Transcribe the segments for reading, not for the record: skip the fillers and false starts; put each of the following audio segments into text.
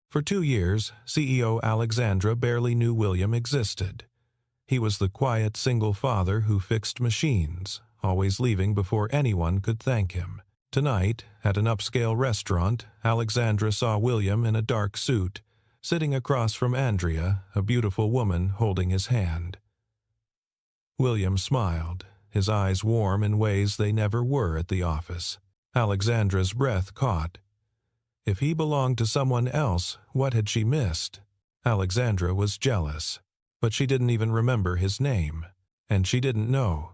For 2 years, CEO Alexandra barely knew William existed. He was the quiet single father who fixed machines, always leaving before anyone could thank him. Tonight, at an upscale restaurant, Alexandra saw William in a dark suit, sitting across from Andrea, a beautiful woman holding his hand. William smiled, his eyes warm in ways they never were at the office. Alexandra's breath caught. If he belonged to someone else, what had she missed? Alexandra was jealous, but she didn't even remember his name, and she didn't know.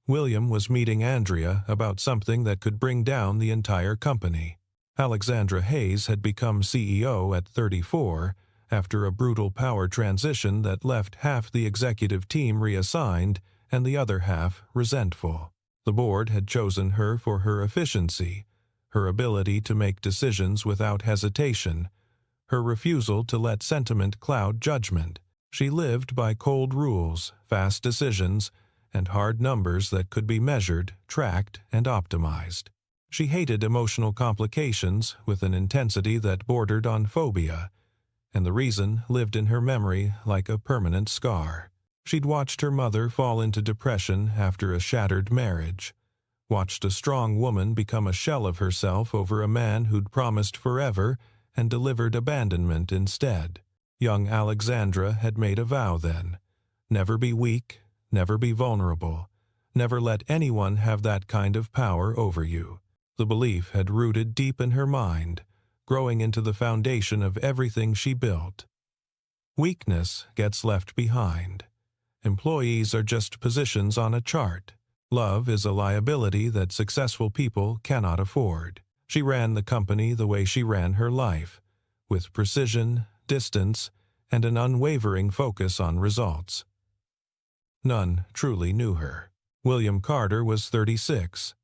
William was meeting Andrea about something that could bring down the entire company. Alexandra Hayes had become CEO at 34 after a brutal power transition that left half the executive team reassigned and the other half resentful. The board had chosen her for her efficiency, her ability to make decisions without hesitation, her refusal to let sentiment cloud judgment. She lived by cold rules, fast decisions, and hard numbers that could be measured, tracked, and optimized. She hated emotional complications with an intensity that bordered on phobia, and the reason lived in her memory like a permanent scar. She'd watched her mother fall into depression after a shattered marriage, watched a strong woman become a shell of herself over a man who'd promised forever and delivered abandonment instead. Young Alexandra had made a vow then: never be weak, never be vulnerable, never let anyone have that kind of power over you. The belief had rooted deep in her mind, growing into the foundation of everything she built. Weakness gets left behind. Employees are just positions on a chart. Love is a liability that successful people cannot afford. She ran the company the way she ran her life, with precision, distance, and an unwavering focus on results. None truly knew her. William Carter was 36,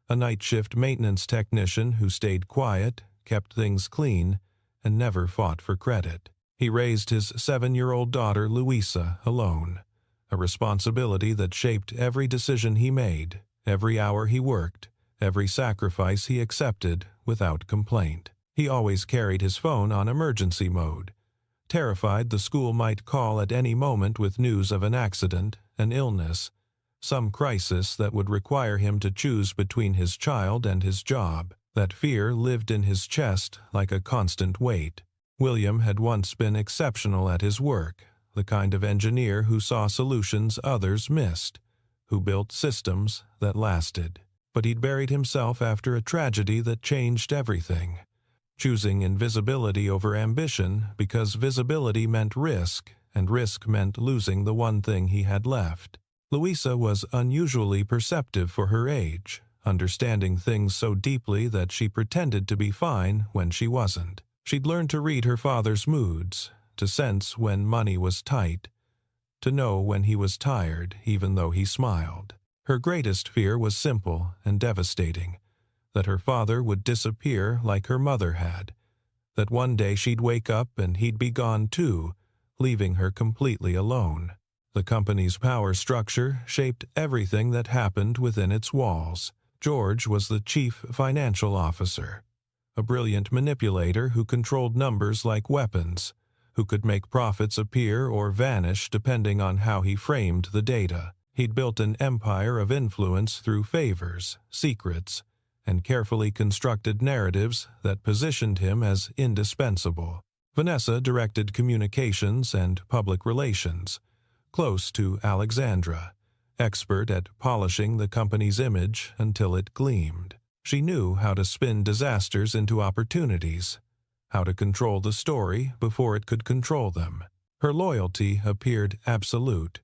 a night shift maintenance technician who stayed quiet, kept things clean, and never fought for credit. He raised his 7-year-old daughter Louisa alone, a responsibility that shaped every decision he made, every hour he worked, every sacrifice he accepted without complaint. He always carried his phone on emergency mode, terrified the school might call at any moment with news of an accident, an illness, some crisis that would require him to choose between his child and his job. That fear lived in his chest like a constant weight. William had once been exceptional at his work, the kind of engineer who saw solutions others missed, who built systems that lasted. But he'd buried himself after a tragedy that changed everything, choosing invisibility over ambition because visibility meant risk, and risk meant losing the one thing he had left. Louisa was unusually perceptive for her age, understanding things so deeply that she pretended to be fine when she wasn't. She'd learned to read her father's moods, to sense when money was tight, to know when he was tired even though he smiled. Her greatest fear was simple and devastating: that her father would disappear like her mother had, that one day she'd wake up and he'd be gone too, leaving her completely alone. The company's power structure shaped everything that happened within its walls. George was the chief financial officer, a brilliant manipulator who controlled numbers like weapons, who could make profits appear or vanish depending on how he framed the data. He'd built an empire of influence through favors, secrets, and carefully constructed narratives that positioned him as indispensable. Vanessa directed communications and public relations, close to Alexandra, expert at polishing the company's image until it gleamed. She knew how to spin disasters into opportunities, how to control the story before it could control them. Her loyalty appeared absolute,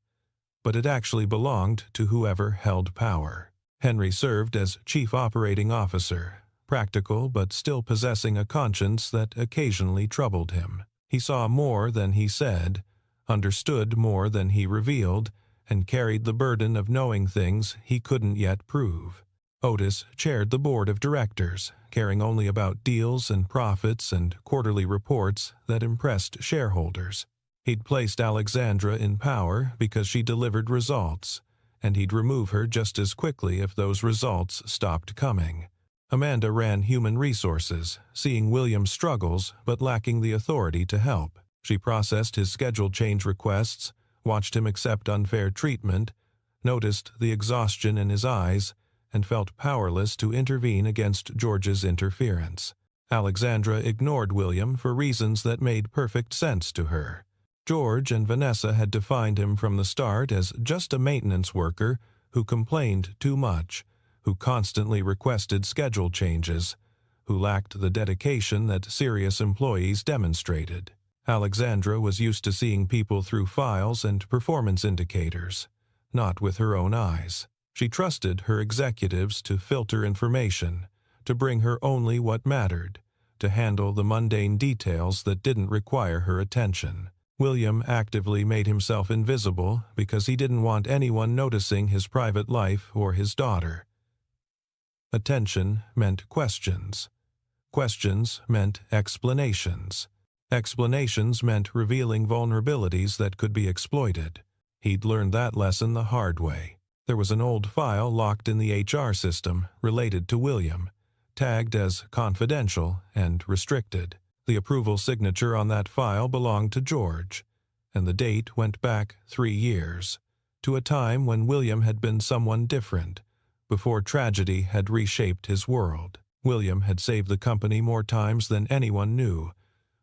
but it actually belonged to whoever held power. Henry served as chief operating officer, practical but still possessing a conscience that occasionally troubled him. He saw more than he said, understood more than he revealed, and carried the burden of knowing things he couldn't yet prove. Otis chaired the board of directors, caring only about deals and profits and quarterly reports that impressed shareholders. He'd placed Alexandra in power because she delivered results, and he'd remove her just as quickly if those results stopped coming. Amanda ran human resources, seeing William's struggles but lacking the authority to help. She processed his schedule change requests, watched him accept unfair treatment, noticed the exhaustion in his eyes, and felt powerless to intervene against George's interference. Alexandra ignored William for reasons that made perfect sense to her. George and Vanessa had defined him from the start as just a maintenance worker who complained too much, who constantly requested schedule changes, who lacked the dedication that serious employees demonstrated. Alexandra was used to seeing people through files and performance indicators, not with her own eyes. She trusted her executives to filter information, to bring her only what mattered, to handle the mundane details that didn't require her attention. William actively made himself invisible because he didn't want anyone noticing his private life or his daughter. Attention meant questions. Questions meant explanations. Explanations meant revealing vulnerabilities that could be exploited. He'd learned that lesson the hard way. There was an old file locked in the HR system related to William, tagged as confidential and restricted. The approval signature on that file belonged to George, and the date went back 3 years, to a time when William had been someone different, before tragedy had reshaped his world. William had saved the company more times than anyone knew,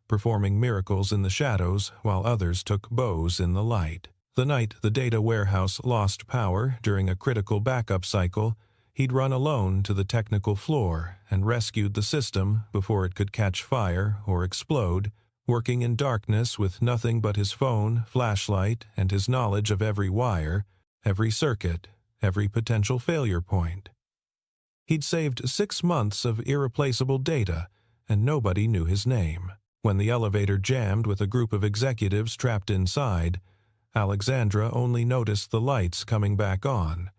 performing miracles in the shadows while others took bows in the light. The night the data warehouse lost power during a critical backup cycle, he'd run alone to the technical floor and rescued the system before it could catch fire or explode, working in darkness with nothing but his phone, flashlight, and his knowledge of every wire, every circuit, every potential failure point. He'd saved 6 months of irreplaceable data, and nobody knew his name. When the elevator jammed with a group of executives trapped inside, Alexandra only noticed the lights coming back on,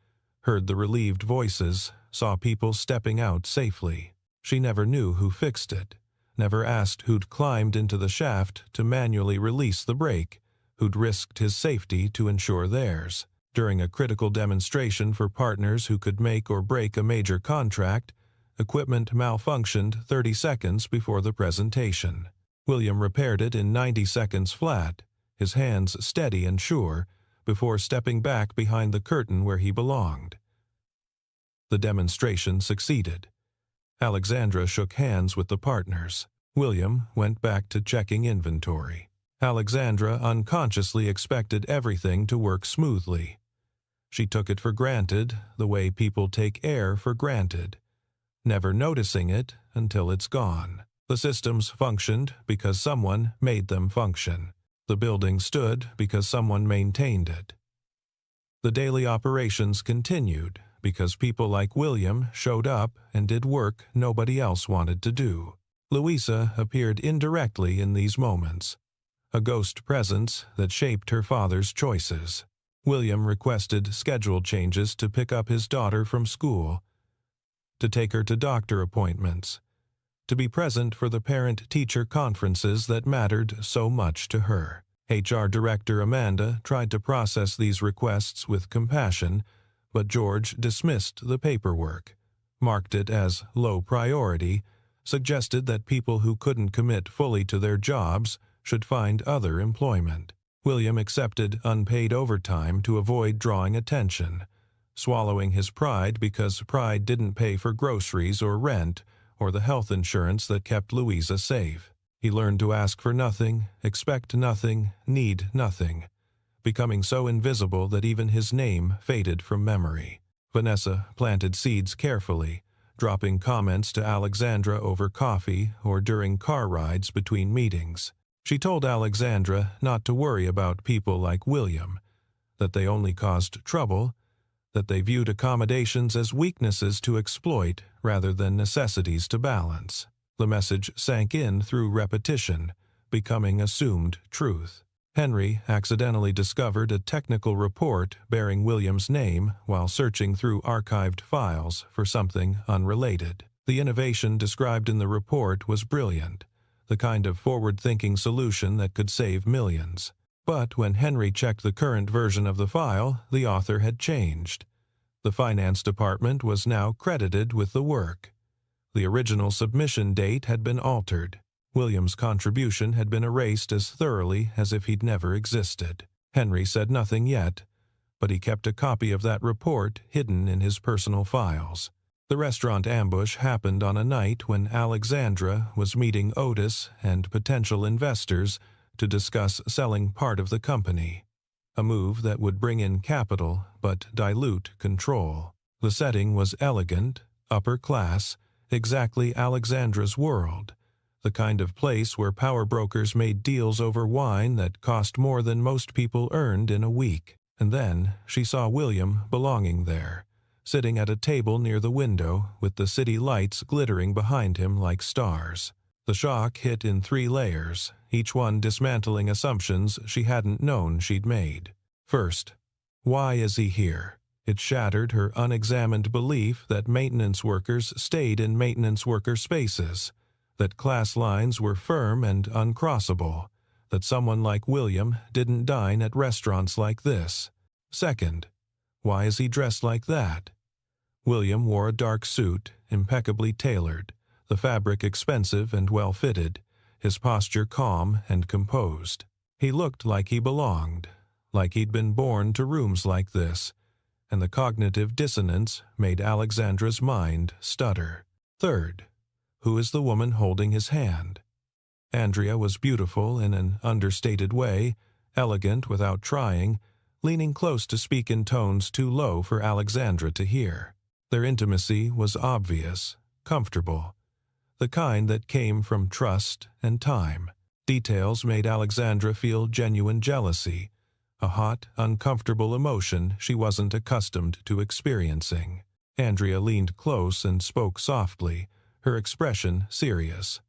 heard the relieved voices, saw people stepping out safely. She never knew who fixed it, never asked who'd climbed into the shaft to manually release the brake, who'd risked his safety to ensure theirs. During a critical demonstration for partners who could make or break a major contract, equipment malfunctioned 30 seconds before the presentation. William repaired it in 90 seconds flat, his hands steady and sure, before stepping back behind the curtain where he belonged. The demonstration succeeded. Alexandra shook hands with the partners. William went back to checking inventory. Alexandra unconsciously expected everything to work smoothly. She took it for granted, the way people take air for granted, never noticing it until it's gone. The systems functioned because someone made them function. The building stood because someone maintained it. The daily operations continued because people like William showed up and did work nobody else wanted to do. Louisa appeared indirectly in these moments, a ghost presence that shaped her father's choices. William requested schedule changes to pick up his daughter from school, to take her to doctor appointments, to be present for the parent-teacher conferences that mattered so much to her. HR Director Amanda tried to process these requests with compassion, but George dismissed the paperwork, marked it as low priority, suggested that people who couldn't commit fully to their jobs should find other employment. William accepted unpaid overtime to avoid drawing attention, swallowing his pride because pride didn't pay for groceries or rent or the health insurance that kept Louisa safe. He learned to ask for nothing, expect nothing, need nothing, becoming so invisible that even his name faded from memory. Vanessa planted seeds carefully, dropping comments to Alexandra over coffee or during car rides between meetings. She told Alexandra not to worry about people like William, that they only caused trouble, that they viewed accommodations as weaknesses to exploit rather than necessities to balance. The message sank in through repetition, becoming assumed truth. Henry accidentally discovered a technical report bearing William's name while searching through archived files for something unrelated. The innovation described in the report was brilliant, the kind of forward-thinking solution that could save millions. But when Henry checked the current version of the file, the author had changed. The finance department was now credited with the work. The original submission date had been altered. William's contribution had been erased as thoroughly as if he'd never existed. Henry said nothing yet, but he kept a copy of that report hidden in his personal files. The restaurant ambush happened on a night when Alexandra was meeting Otis and potential investors to discuss selling part of the company, a move that would bring in capital but dilute control. The setting was elegant, upper class, exactly Alexandra's world, the kind of place where power brokers made deals over wine that cost more than most people earned in a week. And then she saw William belonging there, sitting at a table near the window with the city lights glittering behind him like stars. The shock hit in 3 layers, each one dismantling assumptions she hadn't known she'd made. First, why is he here? It shattered her unexamined belief that maintenance workers stayed in maintenance worker spaces, that class lines were firm and uncrossable, that someone like William didn't dine at restaurants like this. Second, why is he dressed like that? William wore a dark suit, impeccably tailored, the fabric expensive and well-fitted, his posture calm and composed. He looked like he belonged, like he'd been born to rooms like this, and the cognitive dissonance made Alexandra's mind stutter. Third, who is the woman holding his hand? Andrea was beautiful in an understated way, elegant without trying, leaning close to speak in tones too low for Alexandra to hear. Their intimacy was obvious, comfortable, the kind that came from trust and time. Details made Alexandra feel genuine jealousy, a hot, uncomfortable emotion she wasn't accustomed to experiencing. Andrea leaned close and spoke softly, her expression serious.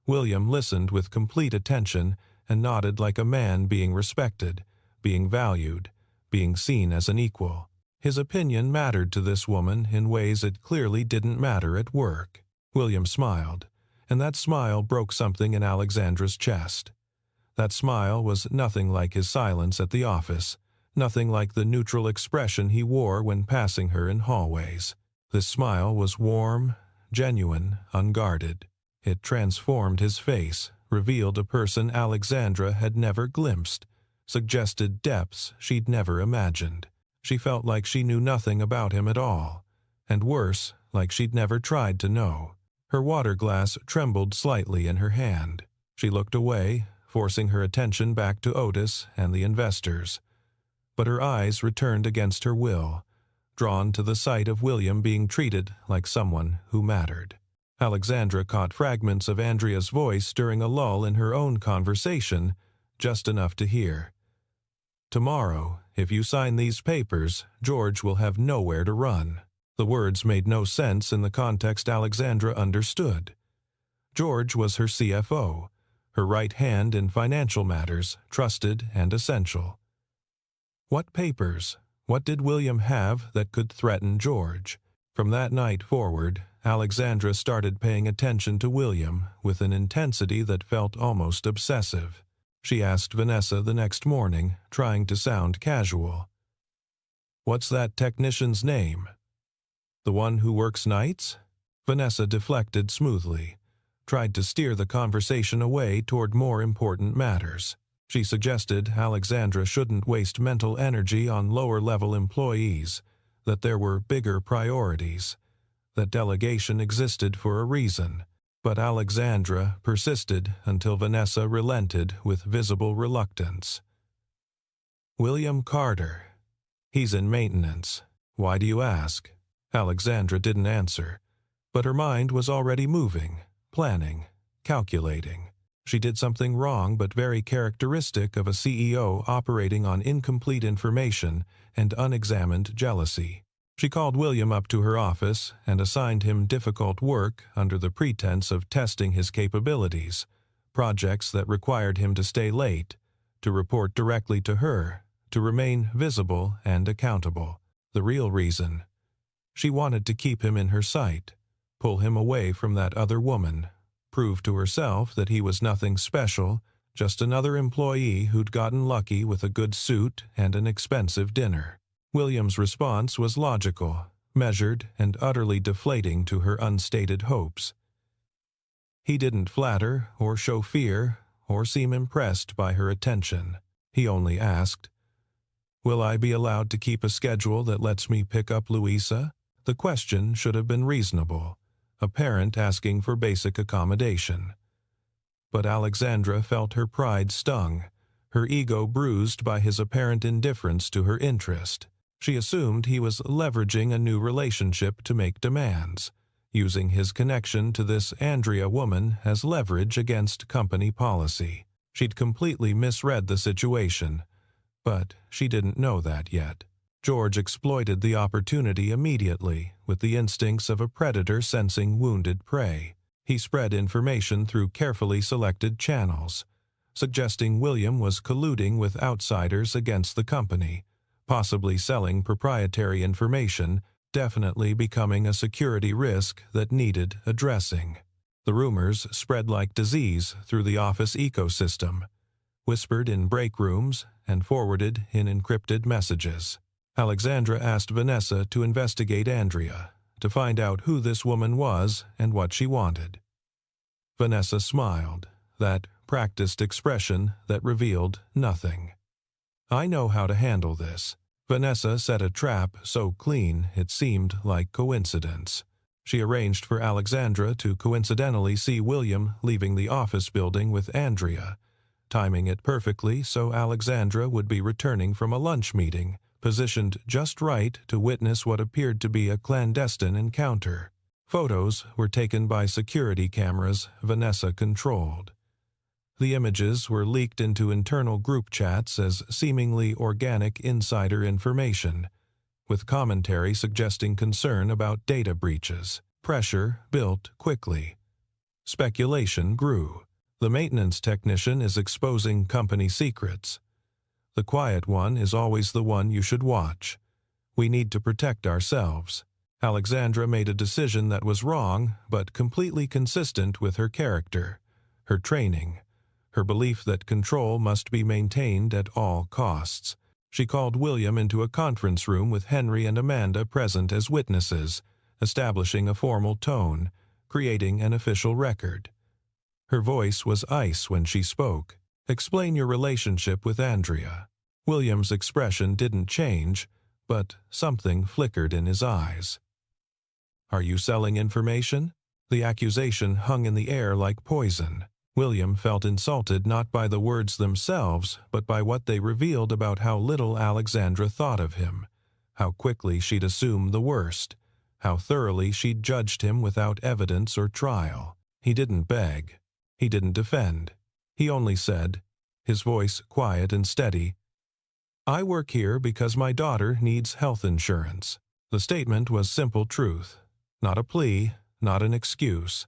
William listened with complete attention and nodded like a man being respected, being valued, being seen as an equal. His opinion mattered to this woman in ways it clearly didn't matter at work. William smiled, and that smile broke something in Alexandra's chest. That smile was nothing like his silence at the office, nothing like the neutral expression he wore when passing her in hallways. This smile was warm, genuine, unguarded. It transformed his face, revealed a person Alexandra had never glimpsed, suggested depths she'd never imagined. She felt like she knew nothing about him at all, and worse, like she'd never tried to know. Her water glass trembled slightly in her hand. She looked away, forcing her attention back to Otis and the investors. But her eyes returned against her will, drawn to the sight of William being treated like someone who mattered. Alexandra caught fragments of Andrea's voice during a lull in her own conversation, just enough to hear. "Tomorrow, if you sign these papers, George will have nowhere to run." The words made no sense in the context Alexandra understood. George was her CFO, her right hand in financial matters, trusted and essential. What papers? What did William have that could threaten George? From that night forward, Alexandra started paying attention to William with an intensity that felt almost obsessive. She asked Vanessa the next morning, trying to sound casual. "What's that technician's name?" "The one who works nights?" Vanessa deflected smoothly, tried to steer the conversation away toward more important matters. She suggested Alexandra shouldn't waste mental energy on lower-level employees, that there were bigger priorities, that delegation existed for a reason. But Alexandra persisted until Vanessa relented with visible reluctance. "William Carter. He's in maintenance. Why do you ask?" Alexandra didn't answer, but her mind was already moving, planning, calculating. She did something wrong but very characteristic of a CEO operating on incomplete information and unexamined jealousy. She called William up to her office and assigned him difficult work under the pretense of testing his capabilities, projects that required him to stay late, to report directly to her, to remain visible and accountable. The real reason: she wanted to keep him in her sight, pull him away from that other woman, prove to herself that he was nothing special, just another employee who'd gotten lucky with a good suit and an expensive dinner. William's response was logical, measured, and utterly deflating to her unstated hopes. He didn't flatter or show fear or seem impressed by her attention. He only asked, "Will I be allowed to keep a schedule that lets me pick up Louisa?" The question should have been reasonable, a parent asking for basic accommodation. But Alexandra felt her pride stung, her ego bruised by his apparent indifference to her interest. She assumed he was leveraging a new relationship to make demands, using his connection to this Andrea woman as leverage against company policy. She'd completely misread the situation, but she didn't know that yet. George exploited the opportunity immediately, with the instincts of a predator sensing wounded prey. He spread information through carefully selected channels, suggesting William was colluding with outsiders against the company, possibly selling proprietary information, definitely becoming a security risk that needed addressing. The rumors spread like disease through the office ecosystem, whispered in break rooms and forwarded in encrypted messages. Alexandra asked Vanessa to investigate Andrea, to find out who this woman was and what she wanted. Vanessa smiled, that practiced expression that revealed nothing. "I know how to handle this." Vanessa set a trap so clean it seemed like coincidence. She arranged for Alexandra to coincidentally see William leaving the office building with Andrea, timing it perfectly so Alexandra would be returning from a lunch meeting, positioned just right to witness what appeared to be a clandestine encounter. Photos were taken by security cameras Vanessa controlled. The images were leaked into internal group chats as seemingly organic insider information, with commentary suggesting concern about data breaches. Pressure built quickly. Speculation grew. The maintenance technician is exposing company secrets. The quiet one is always the one you should watch. We need to protect ourselves. Alexandra made a decision that was wrong, but completely consistent with her character, her training, her belief that control must be maintained at all costs. She called William into a conference room with Henry and Amanda present as witnesses, establishing a formal tone, creating an official record. Her voice was ice when she spoke. "Explain your relationship with Andrea." William's expression didn't change, but something flickered in his eyes. "Are you selling information?" The accusation hung in the air like poison. William felt insulted not by the words themselves, but by what they revealed about how little Alexandra thought of him, how quickly she'd assumed the worst, how thoroughly she'd judged him without evidence or trial. He didn't beg. He didn't defend. He only said, his voice quiet and steady, "I work here because my daughter needs health insurance." The statement was simple truth, not a plea, not an excuse,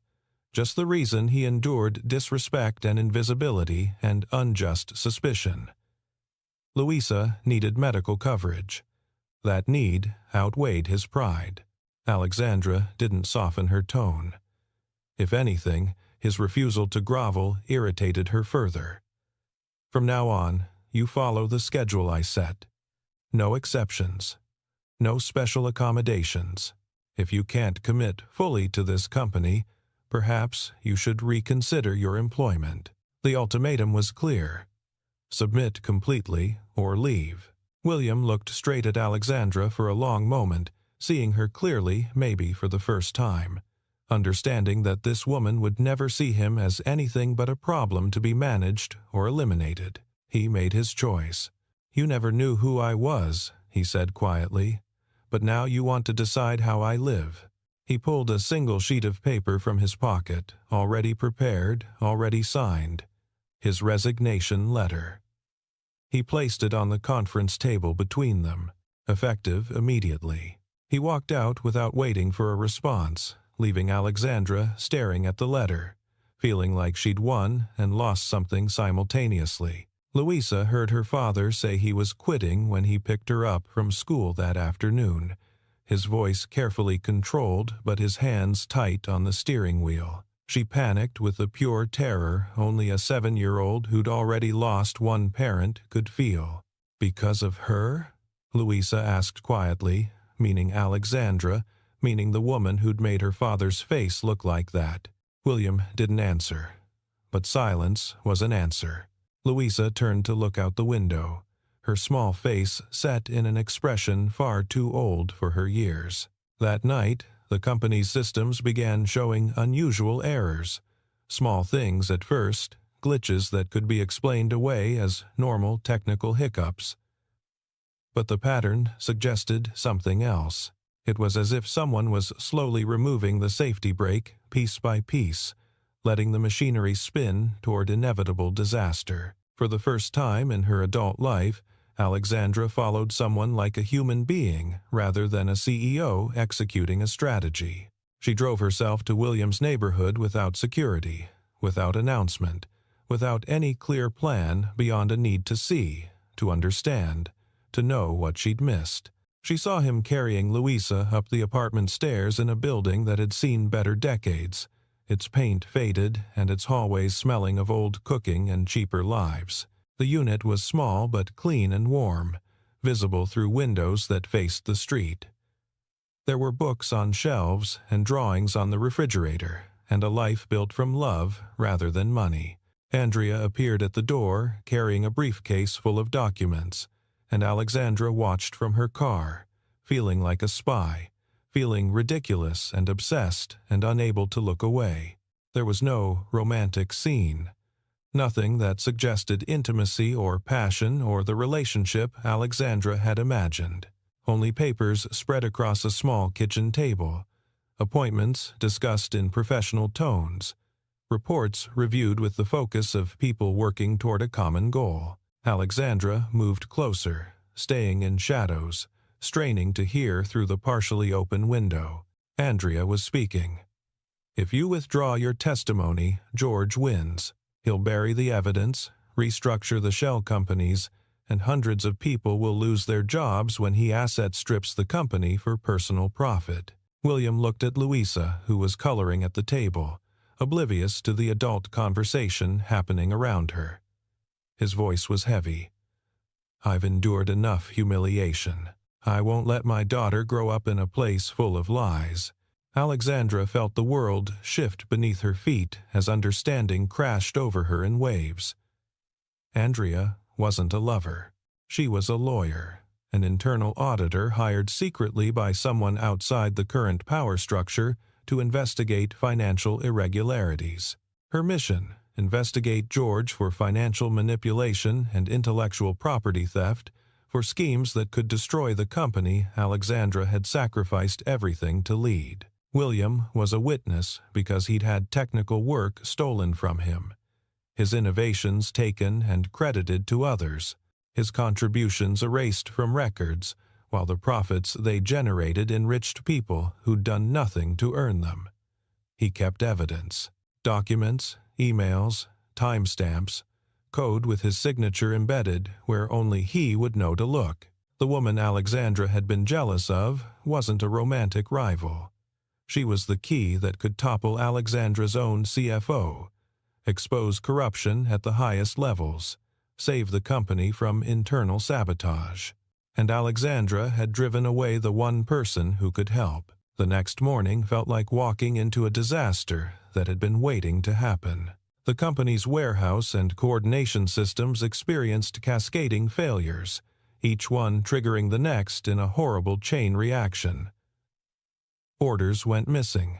just the reason he endured disrespect and invisibility and unjust suspicion. Louisa needed medical coverage. That need outweighed his pride. Alexandra didn't soften her tone. If anything, his refusal to grovel irritated her further. "From now on, you follow the schedule I set. No exceptions. No special accommodations. If you can't commit fully to this company, perhaps you should reconsider your employment." The ultimatum was clear. Submit completely or leave. William looked straight at Alexandra for a long moment, seeing her clearly, maybe for the first time. Understanding that this woman would never see him as anything but a problem to be managed or eliminated. He made his choice. "You never knew who I was," he said quietly, "but now you want to decide how I live." He pulled a single sheet of paper from his pocket, already prepared, already signed. His resignation letter. He placed it on the conference table between them, effective immediately. He walked out without waiting for a response, leaving Alexandra staring at the letter, feeling like she'd won and lost something simultaneously. Louisa heard her father say he was quitting when he picked her up from school that afternoon, his voice carefully controlled but his hands tight on the steering wheel. She panicked with the pure terror only a 7-year-old who'd already lost one parent could feel. "Because of her?" Louisa asked quietly, meaning Alexandra, meaning the woman who'd made her father's face look like that. William didn't answer, but silence was an answer. Louisa turned to look out the window, her small face set in an expression far too old for her years. That night, the company's systems began showing unusual errors. Small things at first, glitches that could be explained away as normal technical hiccups. But the pattern suggested something else. It was as if someone was slowly removing the safety brake piece by piece, letting the machinery spin toward inevitable disaster. For the first time in her adult life, Alexandra followed someone like a human being rather than a CEO executing a strategy. She drove herself to William's neighborhood without security, without announcement, without any clear plan beyond a need to see, to understand, to know what she'd missed. She saw him carrying Louisa up the apartment stairs in a building that had seen better decades, its paint faded and its hallways smelling of old cooking and cheaper lives. The unit was small but clean and warm, visible through windows that faced the street. There were books on shelves and drawings on the refrigerator, and a life built from love rather than money. Andrea appeared at the door, carrying a briefcase full of documents, and Alexandra watched from her car, feeling like a spy, feeling ridiculous and obsessed and unable to look away. There was no romantic scene. Nothing that suggested intimacy or passion or the relationship Alexandra had imagined. Only papers spread across a small kitchen table, appointments discussed in professional tones, reports reviewed with the focus of people working toward a common goal. Alexandra moved closer, staying in shadows, straining to hear through the partially open window. Andrea was speaking. "If you withdraw your testimony, George wins. He'll bury the evidence, restructure the shell companies, and hundreds of people will lose their jobs when he asset strips the company for personal profit." William looked at Louisa, who was coloring at the table, oblivious to the adult conversation happening around her. His voice was heavy. "I've endured enough humiliation. I won't let my daughter grow up in a place full of lies." Alexandra felt the world shift beneath her feet as understanding crashed over her in waves. Andrea wasn't a lover. She was a lawyer, an internal auditor hired secretly by someone outside the current power structure to investigate financial irregularities. Her mission: investigate George for financial manipulation and intellectual property theft, for schemes that could destroy the company Alexandra had sacrificed everything to lead. William was a witness because he'd had technical work stolen from him, his innovations taken and credited to others, his contributions erased from records, while the profits they generated enriched people who'd done nothing to earn them. He kept evidence: documents, emails, timestamps, code with his signature embedded where only he would know to look. The woman Alexandra had been jealous of wasn't a romantic rival. She was the key that could topple Alexandra's own CFO, expose corruption at the highest levels, save the company from internal sabotage. And Alexandra had driven away the one person who could help. The next morning felt like walking into a disaster that had been waiting to happen. The company's warehouse and coordination systems experienced cascading failures, each one triggering the next in a horrible chain reaction. Orders went missing.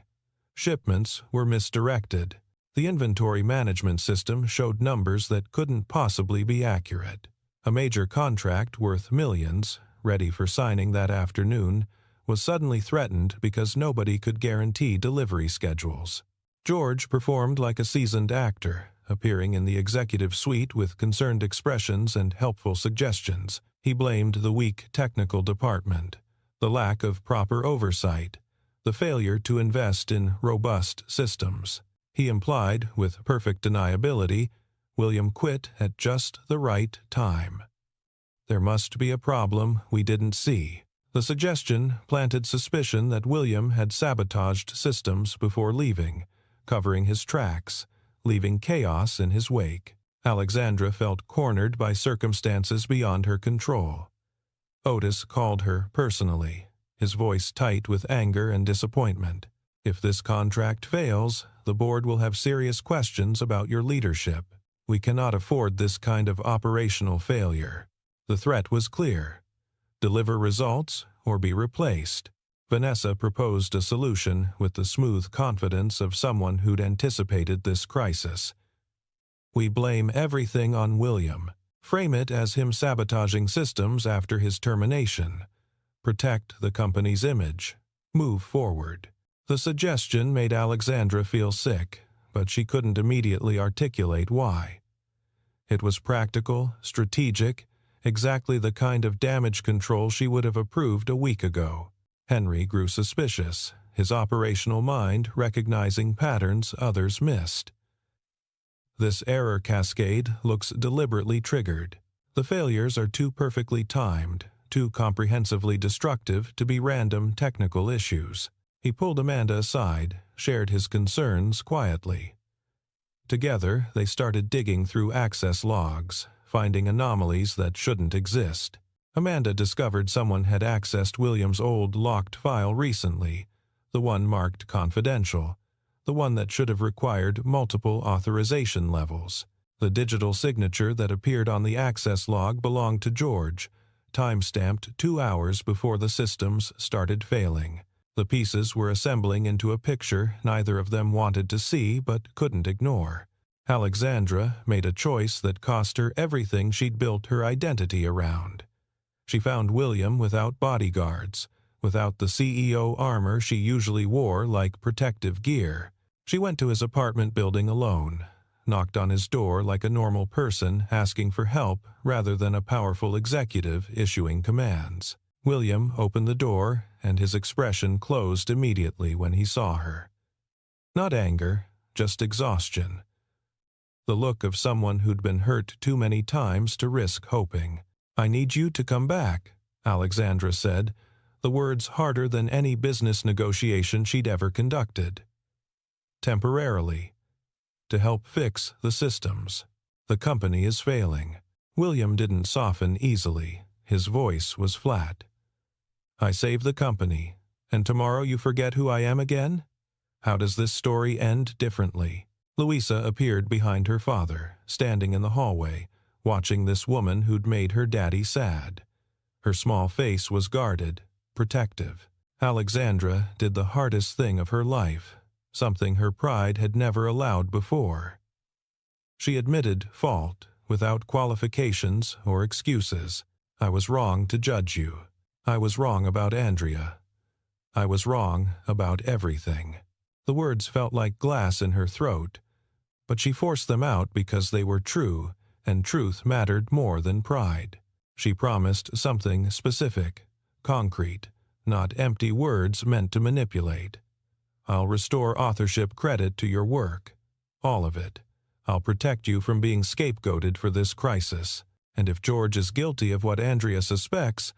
Shipments were misdirected. The inventory management system showed numbers that couldn't possibly be accurate. A major contract worth millions, ready for signing that afternoon, was suddenly threatened because nobody could guarantee delivery schedules. George performed like a seasoned actor, appearing in the executive suite with concerned expressions and helpful suggestions. He blamed the weak technical department, the lack of proper oversight, the failure to invest in robust systems. He implied, with perfect deniability, William quit at just the right time. There must be a problem we didn't see. The suggestion planted suspicion that William had sabotaged systems before leaving, covering his tracks, leaving chaos in his wake. Alexandra felt cornered by circumstances beyond her control. Otis called her personally, his voice tight with anger and disappointment. "If this contract fails, the board will have serious questions about your leadership. We cannot afford this kind of operational failure. The threat was clear. Deliver results or be replaced. Vanessa proposed a solution with the smooth confidence of someone who'd anticipated this crisis. We blame everything on William. Frame it as him sabotaging systems after his termination. Protect the company's image. Move forward. The suggestion made Alexandra feel sick, but she couldn't immediately articulate why. It was practical, strategic, exactly the kind of damage control she would have approved a week ago. Henry grew suspicious, his operational mind recognizing patterns others missed. This error cascade looks deliberately triggered. The failures are too perfectly timed, too comprehensively destructive to be random technical issues. He pulled Amanda aside, shared his concerns quietly. Together, they started digging through access logs, finding anomalies that shouldn't exist. Amanda discovered someone had accessed William's old locked file recently, the one marked confidential, the one that should have required multiple authorization levels. The digital signature that appeared on the access log belonged to George, time-stamped 2 hours before the systems started failing. The pieces were assembling into a picture neither of them wanted to see but couldn't ignore. Alexandra made a choice that cost her everything she'd built her identity around. She found William without bodyguards, without the CEO armor she usually wore like protective gear. She went to his apartment building alone, knocked on his door like a normal person asking for help rather than a powerful executive issuing commands. William opened the door, and his expression closed immediately when he saw her. Not anger, just exhaustion. The look of someone who'd been hurt too many times to risk hoping. "I need you to come back," Alexandra said, the words harder than any business negotiation she'd ever conducted. "Temporarily. To help fix the systems. The company is failing." William didn't soften easily. His voice was flat. "I save the company, and tomorrow you forget who I am again? How does this story end differently?" Louisa appeared behind her father, standing in the hallway, watching this woman who'd made her daddy sad. Her small face was guarded, protective. Alexandra did the hardest thing of her life, something her pride had never allowed before. She admitted fault without qualifications or excuses. "I was wrong to judge you. I was wrong about Andrea. I was wrong about everything." The words felt like glass in her throat, but she forced them out because they were true, and truth mattered more than pride. She promised something specific, concrete, not empty words meant to manipulate. "I'll restore authorship credit to your work. All of it. I'll protect you from being scapegoated for this crisis. And if George is guilty of what Andrea suspects,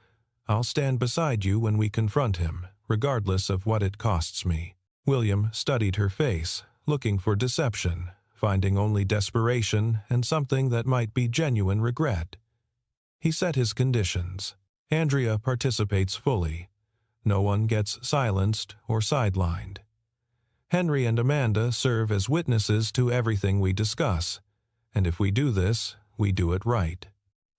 I'll stand beside you when we confront him, regardless of what it costs me." William studied her face, looking for deception, finding only desperation and something that might be genuine regret. He set his conditions. Andrea participates fully. No one gets silenced or sidelined. Henry and Amanda serve as witnesses to everything we discuss, and if we do this, we do it right.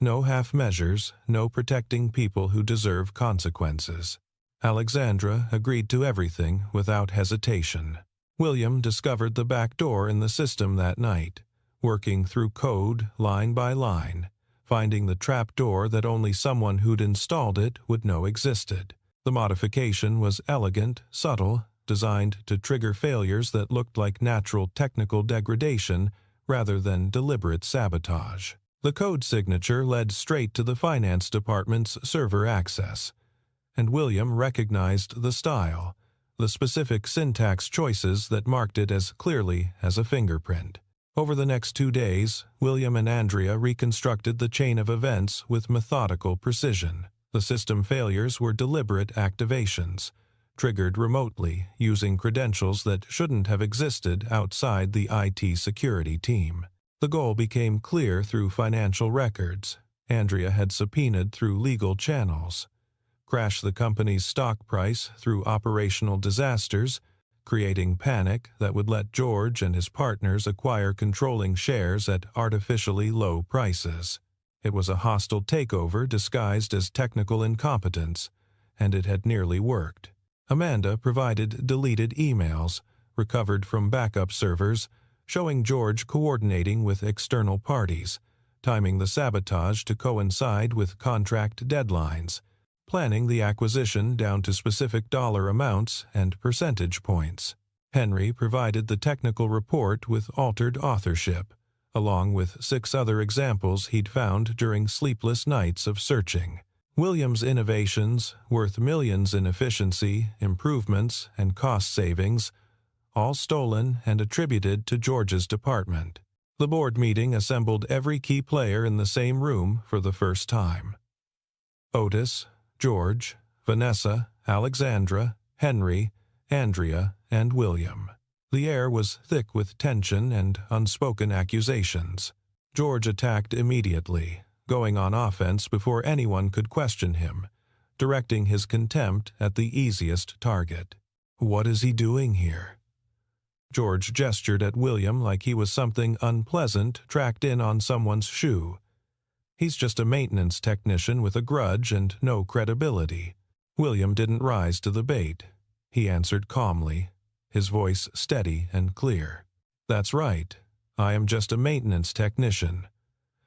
No half measures, no protecting people who deserve consequences. Alexandra agreed to everything without hesitation. William discovered the back door in the system that night, working through code line by line, finding the trap door that only someone who'd installed it would know existed. The modification was elegant, subtle, designed to trigger failures that looked like natural technical degradation rather than deliberate sabotage. The code signature led straight to the finance department's server access, and William recognized the style, the specific syntax choices that marked it as clearly as a fingerprint. Over the next 2 days, William and Andrea reconstructed the chain of events with methodical precision. The system failures were deliberate activations, triggered remotely using credentials that shouldn't have existed outside the IT security team. The goal became clear through financial records Andrea had subpoenaed through legal channels. Crash the company's stock price through operational disasters, creating panic that would let George and his partners acquire controlling shares at artificially low prices. It was a hostile takeover disguised as technical incompetence, and it had nearly worked. Amanda provided deleted emails, recovered from backup servers, showing George coordinating with external parties, timing the sabotage to coincide with contract deadlines, planning the acquisition down to specific dollar amounts and percentage points. Henry provided the technical report with altered authorship, along with 6 other examples he'd found during sleepless nights of searching. William's innovations, worth millions in efficiency, improvements, and cost savings, all stolen and attributed to George's department. The board meeting assembled every key player in the same room for the first time. Otis, George, Vanessa, Alexandra, Henry, Andrea, and William. The air was thick with tension and unspoken accusations. George attacked immediately, going on offense before anyone could question him, directing his contempt at the easiest target. "What is he doing here?" George gestured at William like he was something unpleasant tracked in on someone's shoe. "He's just a maintenance technician with a grudge and no credibility." William didn't rise to the bait. He answered calmly, his voice steady and clear. "That's right. I am just a maintenance technician.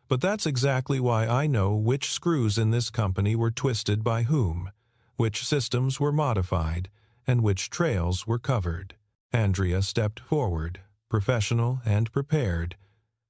But that's exactly why I know which screws in this company were twisted by whom, which systems were modified, and which trails were covered." Andrea stepped forward, professional and prepared,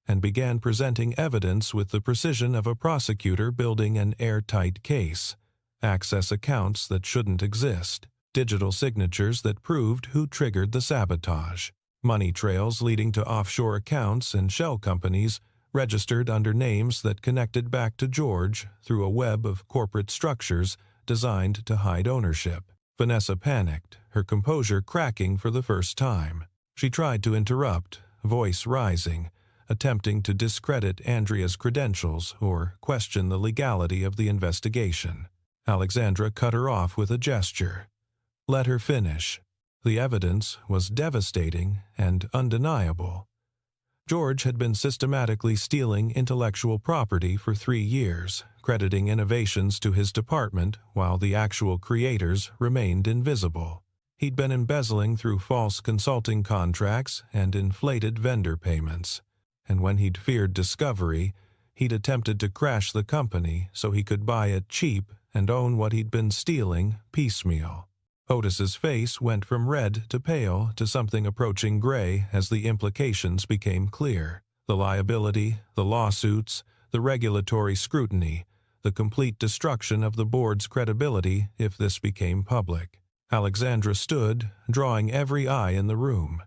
and began presenting evidence with the precision of a prosecutor building an airtight case. Access accounts that shouldn't exist, digital signatures that proved who triggered the sabotage, money trails leading to offshore accounts and shell companies registered under names that connected back to George through a web of corporate structures designed to hide ownership. Vanessa panicked, her composure cracking for the first time. She tried to interrupt, voice rising, attempting to discredit Andrea's credentials or question the legality of the investigation. Alexandra cut her off with a gesture. Let her finish. The evidence was devastating and undeniable. George had been systematically stealing intellectual property for 3 years, crediting innovations to his department while the actual creators remained invisible. He'd been embezzling through false consulting contracts and inflated vendor payments, and when he'd feared discovery, he'd attempted to crash the company so he could buy it cheap and own what he'd been stealing piecemeal. Otis's face went from red to pale to something approaching gray as the implications became clear. The liability, the lawsuits, the regulatory scrutiny, the complete destruction of the board's credibility if this became public. Alexandra stood, drawing every eye in the room.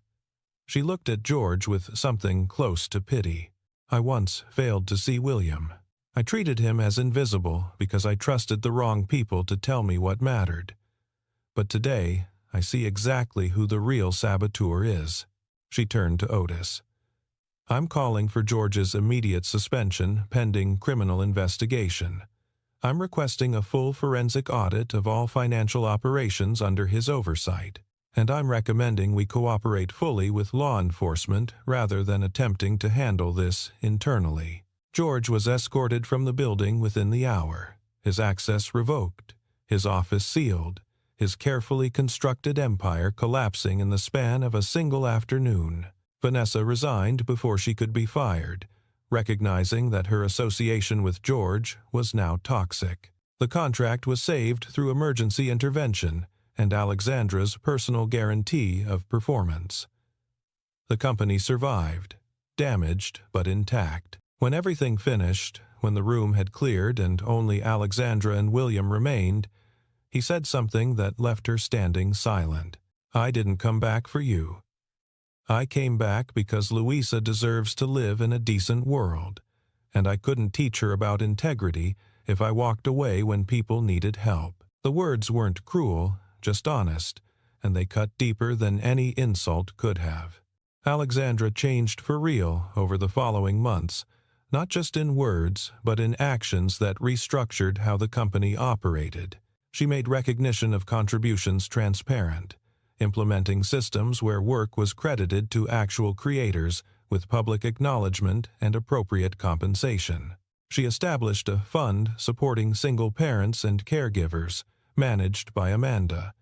She looked at George with something close to pity. "I once failed to see William. I treated him as invisible because I trusted the wrong people to tell me what mattered. But today, I see exactly who the real saboteur is." She turned to Otis. "I'm calling for George's immediate suspension pending criminal investigation. I'm requesting a full forensic audit of all financial operations under his oversight, and I'm recommending we cooperate fully with law enforcement rather than attempting to handle this internally." George was escorted from the building within the hour, his access revoked, his office sealed, his carefully constructed empire collapsing in the span of a single afternoon. Vanessa resigned before she could be fired, recognizing that her association with George was now toxic. The contract was saved through emergency intervention and Alexandra's personal guarantee of performance. The company survived, damaged but intact. When everything finished, when the room had cleared and only Alexandra and William remained, he said something that left her standing silent. "I didn't come back for you. I came back because Louisa deserves to live in a decent world, and I couldn't teach her about integrity if I walked away when people needed help." The words weren't cruel, just honest, and they cut deeper than any insult could have. Alexandra changed for real over the following months, not just in words, but in actions that restructured how the company operated. She made recognition of contributions transparent, implementing systems where work was credited to actual creators with public acknowledgement and appropriate compensation. She established a fund supporting single parents and caregivers, managed by Amanda,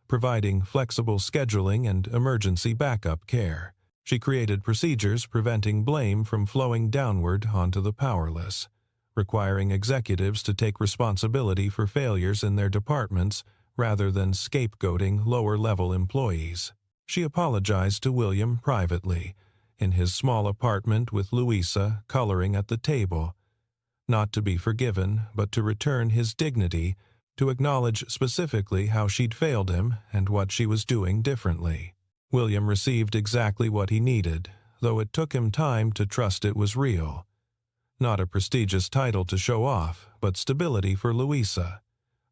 providing flexible scheduling and emergency backup care. She created procedures preventing blame from flowing downward onto the powerless, requiring executives to take responsibility for failures in their departments rather than scapegoating lower-level employees. She apologized to William privately, in his small apartment with Louisa coloring at the table, not to be forgiven, but to return his dignity, to acknowledge specifically how she'd failed him and what she was doing differently. William received exactly what he needed, though it took him time to trust it was real. Not a prestigious title to show off, but stability for Louisa,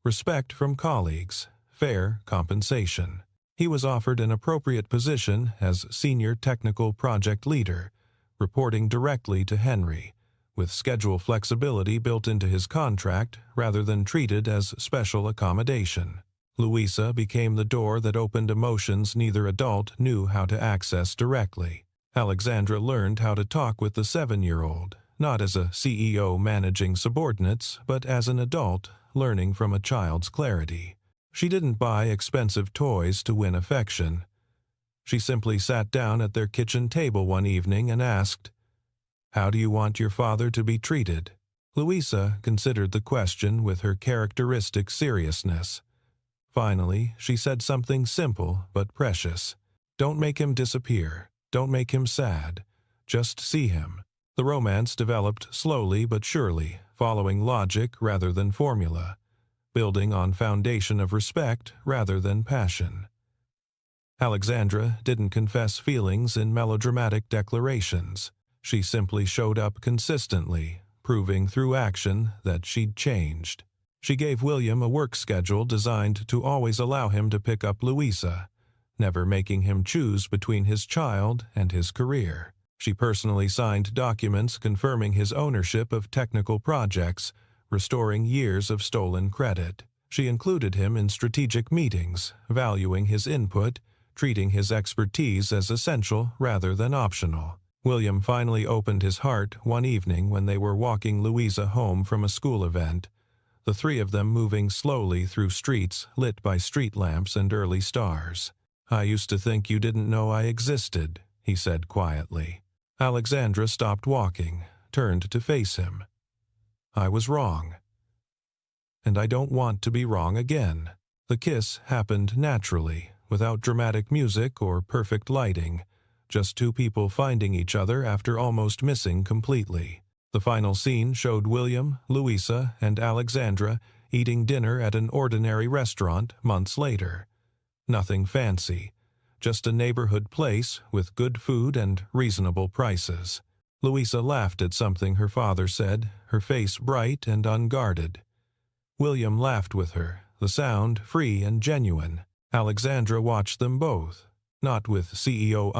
respect from colleagues, fair compensation. He was offered an appropriate position as senior technical project leader, reporting directly to Henry, with schedule flexibility built into his contract rather than treated as special accommodation. Louisa became the door that opened emotions neither adult knew how to access directly. Alexandra learned how to talk with the 7-year-old, not as a CEO managing subordinates, but as an adult learning from a child's clarity. She didn't buy expensive toys to win affection. She simply sat down at their kitchen table one evening and asked, "How do you want your father to be treated?" Louisa considered the question with her characteristic seriousness. Finally, she said something simple but precious. "Don't make him disappear. Don't make him sad. Just see him." The romance developed slowly but surely, following logic rather than formula, building on foundation of respect rather than passion. Alexandra didn't confess feelings in melodramatic declarations. She simply showed up consistently, proving through action that she'd changed. She gave William a work schedule designed to always allow him to pick up Louisa, never making him choose between his child and his career. She personally signed documents confirming his ownership of technical projects, restoring years of stolen credit. She included him in strategic meetings, valuing his input, treating his expertise as essential rather than optional. William finally opened his heart one evening when they were walking Louisa home from a school event, the three of them moving slowly through streets lit by street lamps and early stars. "I used to think you didn't know I existed," he said quietly. Alexandra stopped walking, turned to face him. "I was wrong. And I don't want to be wrong again." The kiss happened naturally, without dramatic music or perfect lighting, just two people finding each other after almost missing completely. The final scene showed William, Louisa, and Alexandra eating dinner at an ordinary restaurant months later. Nothing fancy, just a neighborhood place with good food and reasonable prices. Louisa laughed at something her father said, her face bright and unguarded. William laughed with her, the sound free and genuine. Alexandra watched them both, not with CEO